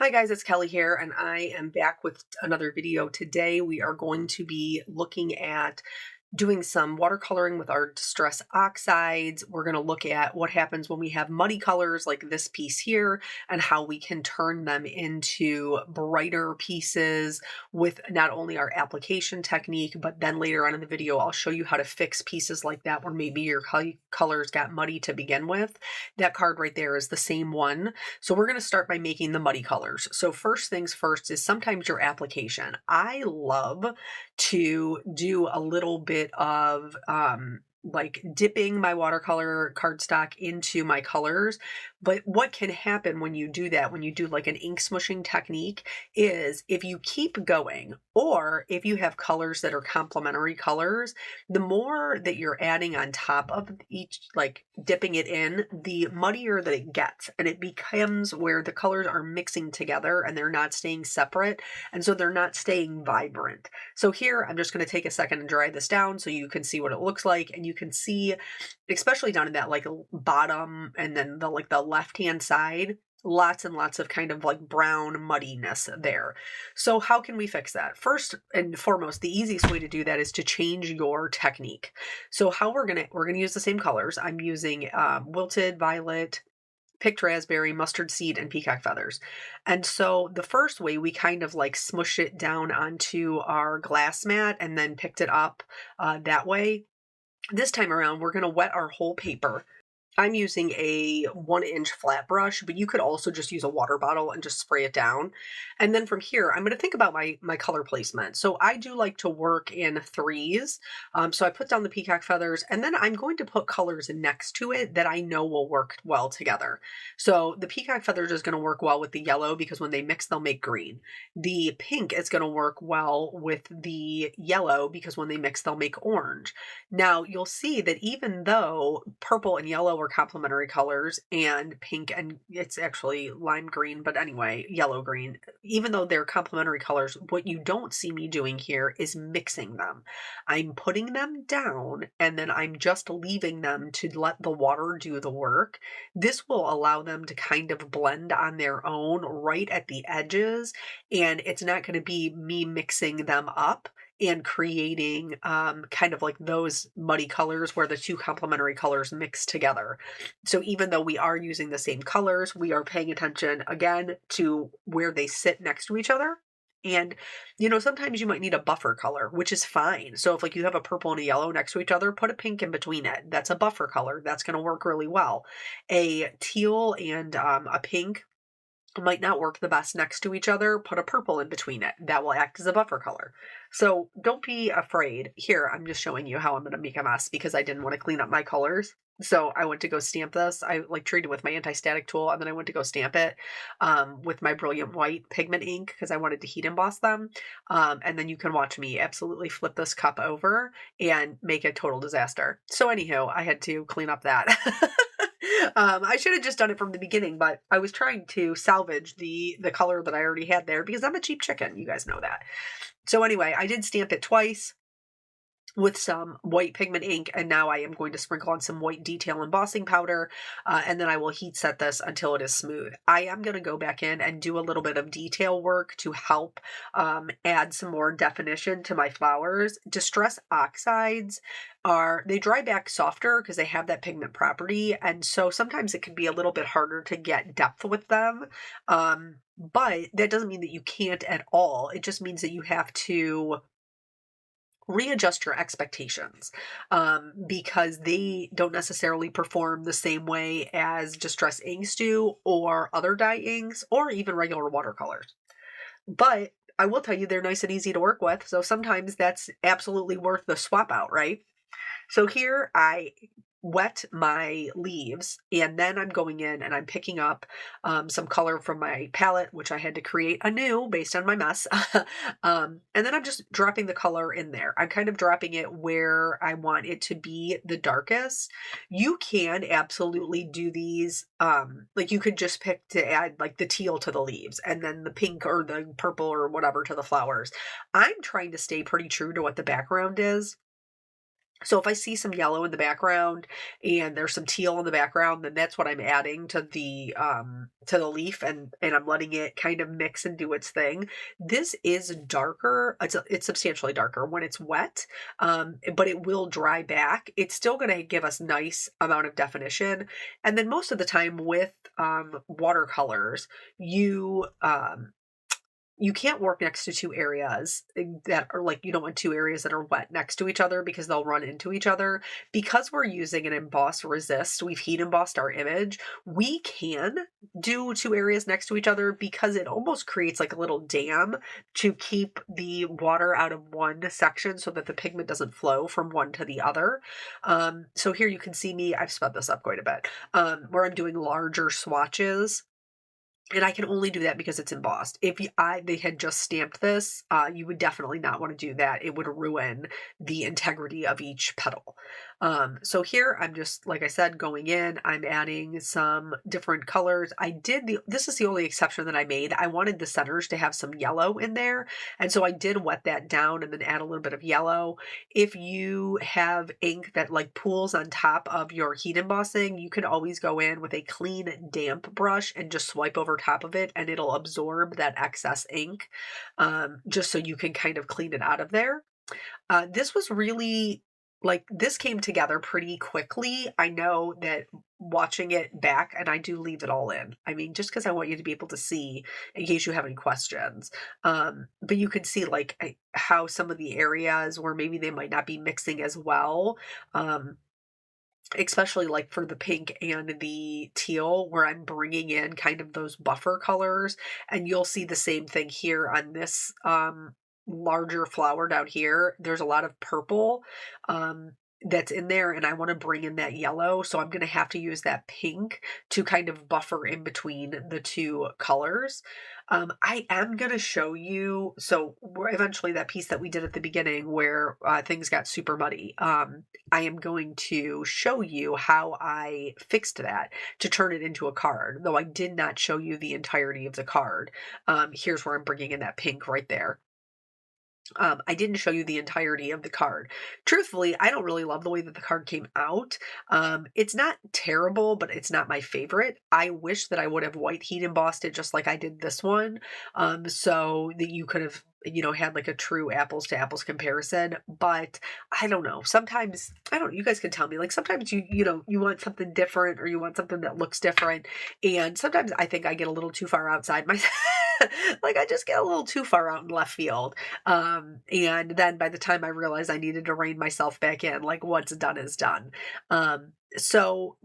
Hi guys, it's Kelly here, and I am back with another video. Today we are going to be looking at doing some watercoloring with our Distress Oxides. We're going to look at what happens when we have muddy colors like this piece here and how we can turn them into brighter pieces with not only our application technique, but then later on in the video, I'll show you how to fix pieces like that where maybe your colors got muddy to begin with. That card right there is the same one. So we're going to start by making the muddy colors. So first things first is sometimes your application. I love to do a little bit of like dipping my watercolor cardstock into my colors. But what can happen when you do that, when you do like an ink smushing technique, is if you keep going, or if you have colors that are complementary colors, the more that you're adding on top of each, like dipping it in, the muddier that it gets. And it becomes where the colors are mixing together and they're not staying separate. And so they're not staying vibrant. So here, I'm just going to take a second and dry this down so you can see what it looks like. And you can see, especially down in that like bottom and then the left-hand side, lots and lots of kind of like brown muddiness there. So how can we fix that? First and foremost, the easiest way to do that is to change your technique. So how we're gonna use the same colors. I'm using wilted violet, picked raspberry, mustard seed, and peacock feathers. And so the first way, we kind of like smush it down onto our glass mat and then picked it up that way. This time around, we're going to wet our whole paper. I'm using a 1-inch flat brush, but you could also just use a water bottle and just spray it down. And then from here, I'm going to think about my color placement. So I do like to work in threes. So I put down the peacock feathers, and then I'm going to put colors next to it that I know will work well together. So the peacock feathers is going to work well with the yellow because when they mix, they'll make green. The pink is going to work well with the yellow because when they mix, they'll make orange. Now you'll see that even though purple and yellow are complementary colors, and pink and it's actually lime green, but anyway, yellow green, even though they're complementary colors, what you don't see me doing here is mixing them. I'm putting them down and then I'm just leaving them to let the water do the work. This will allow them to kind of blend on their own right at the edges, and it's not going to be me mixing them up and creating kind of like those muddy colors where the two complementary colors mix together. So even though we are using the same colors, we are paying attention again to where they sit next to each other. And, sometimes you might need a buffer color, which is fine. So if like you have a purple and a yellow next to each other, put a pink in between it. That's a buffer color. That's going to work really well. A teal and a pink might not work the best next to each other. Put a purple in between it. That will act as a buffer color. So don't be afraid. Here, I'm just showing you how I'm going to make a mess because I didn't want to clean up my colors. So I went to go stamp this. I like treated with my anti-static tool, and then I went to go stamp it with my Brilliant White pigment ink because I wanted to heat emboss them. And then you can watch me absolutely flip this cup over and make a total disaster. So anywho, I had to clean up that. I should have just done it from the beginning, but I was trying to salvage the color that I already had there because I'm a cheap chicken. You guys know that. So anyway, I did stamp it twice with some white pigment ink, and now I am going to sprinkle on some white detail embossing powder, and then I will heat set this until it is smooth. I am going to go back in and do a little bit of detail work to help add some more definition to my flowers. Distress Oxides they dry back softer because they have that pigment property, and so sometimes it can be a little bit harder to get depth with them. But that doesn't mean that you can't at all. It just means that you have to readjust your expectations because they don't necessarily perform the same way as Distress inks do, or other dye inks, or even regular watercolors. But I will tell you, they're nice and easy to work with, so sometimes that's absolutely worth the swap out, right? So here I wet my leaves, and then I'm going in and I'm picking up some color from my palette, which I had to create anew based on my mess. And then I'm just dropping the color in there. I'm kind of dropping it where I want it to be the darkest. You can absolutely do these, like you could just pick to add like the teal to the leaves and then the pink or the purple or whatever to the flowers. I'm trying to stay pretty true to what the background is. So if I see some yellow in the background and there's some teal in the background, then that's what I'm adding to the leaf, and I'm letting it kind of mix and do its thing. This is darker. It's substantially darker when it's wet, but it will dry back. It's still going to give us nice amount of definition. And then most of the time with watercolors, you can't work next to two areas that are like, you don't want two areas that are wet next to each other because they'll run into each other. Because we're using an emboss resist, we've heat embossed our image. We can do two areas next to each other because it almost creates like a little dam to keep the water out of one section so that the pigment doesn't flow from one to the other. So here you can see me, I've sped this up quite a bit, where I'm doing larger swatches. And I can only do that because it's embossed. If they had just stamped this, you would definitely not want to do that. It would ruin the integrity of each petal. So here I'm just, like I said, going in, I'm adding some different colors. This is the only exception that I made. I wanted the centers to have some yellow in there. And so I did wet that down and then add a little bit of yellow. If you have ink that like pools on top of your heat embossing, you can always go in with a clean, damp brush and just swipe over top of it and it'll absorb that excess ink, just so you can kind of clean it out of there. This was really like, this came together pretty quickly. I know that watching it back, and I do leave it all in. I mean, just because I want you to be able to see in case you have any questions. But you can see like how some of the areas where maybe they might not be mixing as well. Especially like for the pink and the teal, where I'm bringing in kind of those buffer colors, and you'll see the same thing here on this larger flower down here. There's a lot of purple that's in there, and I want to bring in that yellow, so I'm going to have to use that pink to kind of buffer in between the two colors. I am going to show you, so eventually that piece that we did at the beginning where things got super muddy, I am going to show you how I fixed that to turn it into a card, though I did not show you the entirety of the card. Here's where I'm bringing in that pink right there. I didn't show you the entirety of the card. Truthfully, I don't really love the way that the card came out. It's not terrible, but it's not my favorite. I wish that I would have white heat embossed it just like I did this one, so that you could have, had like a true apples to apples comparison. But I don't know. Sometimes, I don't, you guys can tell me, like sometimes you want something different or you want something that looks different. And sometimes I think I get a little too far outside my, like I just get a little too far out in left field. And then by the time I realized I needed to rein myself back in, like what's done is done. So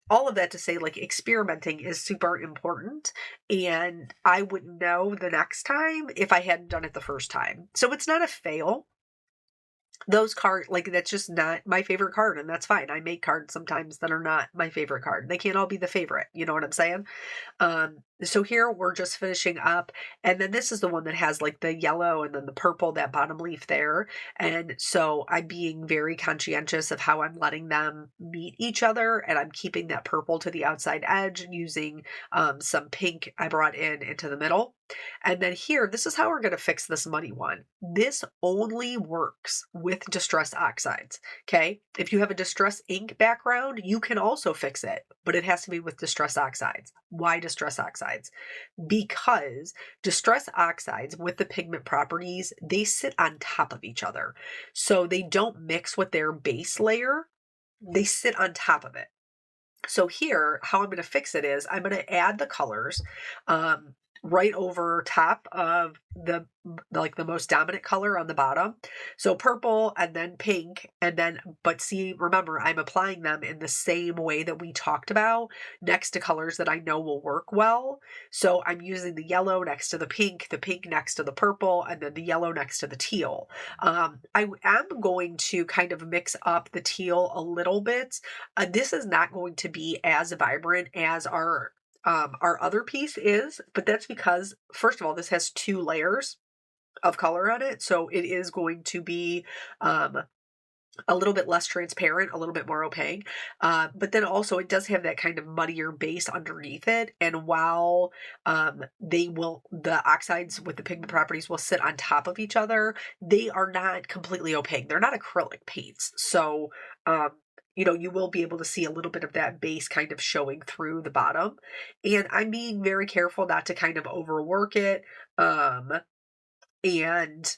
all of that to say, like experimenting is super important, and I wouldn't know the next time if I hadn't done it the first time. So it's not a fail. Those cards, like that's just not my favorite card, and that's fine. I make cards sometimes that are not my favorite card. They can't all be the favorite. You know what I'm saying? So here we're just finishing up, and then this is the one that has like the yellow and then the purple, that bottom leaf there. And so I'm being very conscientious of how I'm letting them meet each other, and I'm keeping that purple to the outside edge using some pink I brought in into the middle. And then here, this is how we're going to fix this muddy one. This only works with Distress Oxides, okay? If you have a Distress ink background, you can also fix it, but it has to be with Distress Oxides. Why Distress Oxides? Because Distress Oxides with the pigment properties, they sit on top of each other. So they don't mix with their base layer, they sit on top of it. So here, how I'm going to fix it is I'm going to add the colors right over top of the most dominant color on the bottom. So purple and then pink, and then, but see, remember, I'm applying them in the same way that we talked about next to colors that I know will work well. So I'm using the yellow next to the pink next to the purple, and then the yellow next to the teal. I am going to kind of mix up the teal a little bit. This is not going to be as vibrant as our other piece is, but that's because, first of all, this has 2 layers of color on it. So it is going to be a little bit less transparent, a little bit more opaque. But then also it does have that kind of muddier base underneath it. And while the oxides with the pigment properties will sit on top of each other, they are not completely opaque. They're not acrylic paints. So, um, you will be able to see a little bit of that base kind of showing through the bottom. And I'm being very careful not to kind of overwork it. Um, and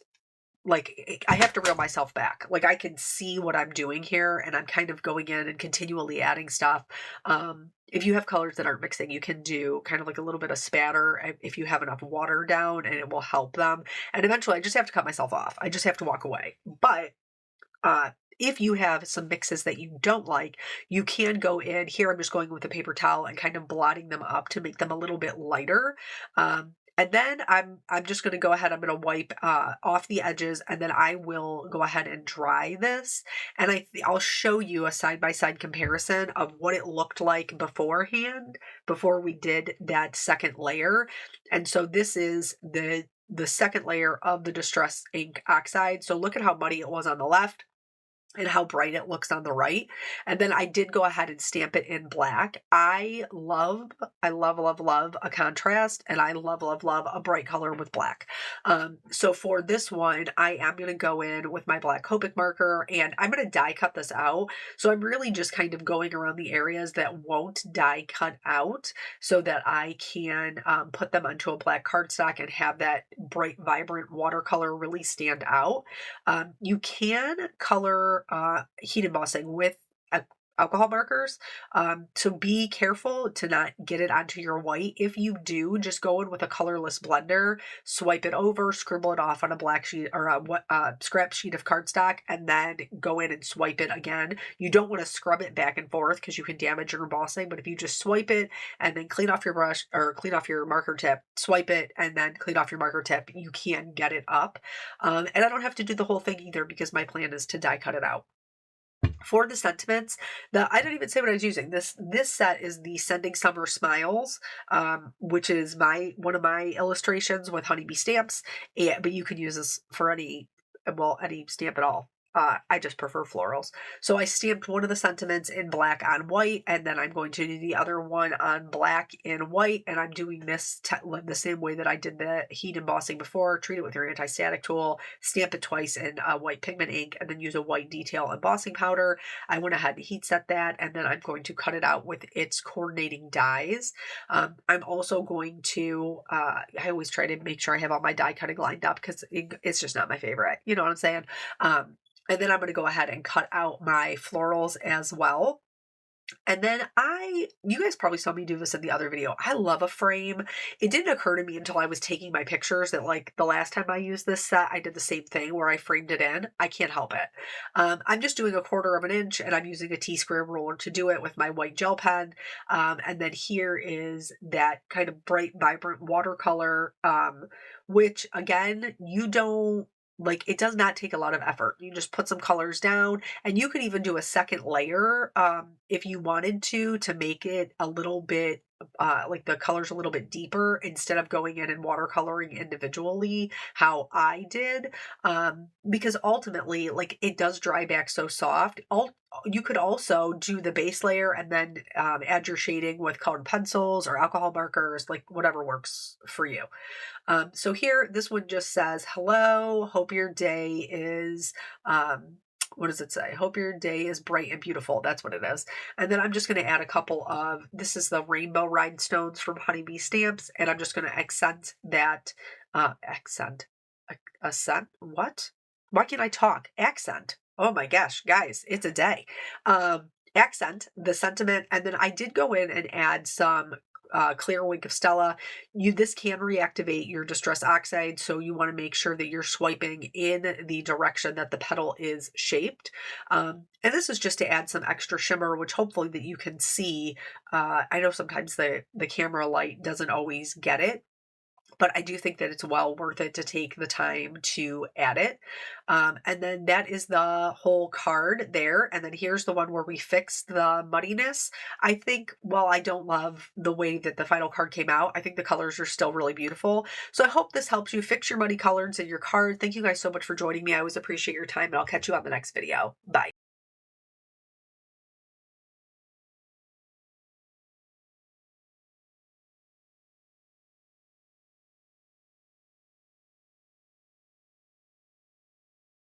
I have to reel myself back. Like, I can see what I'm doing here, and I'm kind of going in and continually adding stuff. If you have colors that aren't mixing, you can do kind of like a little bit of spatter if you have enough water down, and it will help them. And eventually, I just have to cut myself off. I just have to walk away. But uh, if you have some mixes that you don't like, you can go in here. I'm just going with a paper towel and kind of blotting them up to make them a little bit lighter. And then I'm just going to go ahead. I'm going to wipe off the edges, and then I will go ahead and dry this. And I'll show you a side by side comparison of what it looked like beforehand, before we did that second layer. And so this is the second layer of the Distress ink oxide. So look at how muddy it was on the left and how bright it looks on the right. And then I did go ahead and stamp it in black. I love, love a contrast, and I love a bright color with black. So for this one, I am going to go in with my black Copic marker, and I'm going to die cut this out. So I'm really just kind of going around the areas that won't die cut out so that I can put them onto a black cardstock and have that bright, vibrant watercolor really stand out. You can color heat embossing with alcohol markers. So be careful to not get it onto your white. If you do, just go in with a colorless blender, swipe it over, scribble it off on a black sheet or a scrap sheet of cardstock, and then go in and swipe it again. You don't want to scrub it back and forth because you can damage your embossing, but if you just swipe it and then clean off your brush or clean off your marker tip, swipe it and then clean off your marker tip, you can get it up. And I don't have to do the whole thing either because my plan is to die cut it out. For the sentiments, I don't even say what I was using. This set is the Sending Summer Smiles, which is one of my illustrations with honeybee stamps. But you can use this for any stamp at all. I just prefer florals. So I stamped one of the sentiments in black on white, and then I'm going to do the other one on black in white, and I'm doing this the same way that I did the heat embossing before. Treat it with your anti-static tool, stamp it twice in white pigment ink, and then use a white detail embossing powder. I went ahead and heat set that, and then I'm going to cut it out with its coordinating dies. I'm also going to, I always try to make sure I have all my die cutting lined up because it's just not my favorite. You know what I'm saying? And then I'm going to go ahead and cut out my florals as well. And then you guys probably saw me do this in the other video. I love a frame. It didn't occur to me until I was taking my pictures that like the last time I used this set, I did the same thing where I framed it in. I can't help it. I'm just doing 1/4 of an inch, and I'm using a T-square ruler to do it with my white gel pen. And then here is that kind of bright, vibrant watercolor, which again, it does not take a lot of effort. You just put some colors down, and you could even do a second layer if you wanted to make it a little bit like the colors a little bit deeper instead of going in and watercoloring individually how I did, because ultimately like it does dry back so soft. You could also do the base layer and then add your shading with colored pencils or alcohol markers, like whatever works for you. So here, this one just says, hello, hope your day is, what does it say? Hope your day is bright and beautiful. That's what it is. And then I'm just going to add a couple of, this is the rainbow rhinestones from Honeybee Stamps, and I'm just going to accent that, accent, what? Why can't I talk? Accent. Oh my gosh, guys, it's a day. Accent the sentiment, and then I did go in and add some clear wink of Stella. This can reactivate your Distress Oxide, so you want to make sure that you're swiping in the direction that the petal is shaped. And this is just to add some extra shimmer, which hopefully that you can see. I know sometimes the camera light doesn't always get it, but I do think that it's well worth it to take the time to add it. And then that is the whole card there. And then here's the one where we fixed the muddiness. I think, while I don't love the way that the final card came out, I think the colors are still really beautiful. So I hope this helps you fix your muddy colors in your card. Thank you guys so much for joining me. I always appreciate your time, and I'll catch you on the next video. Bye.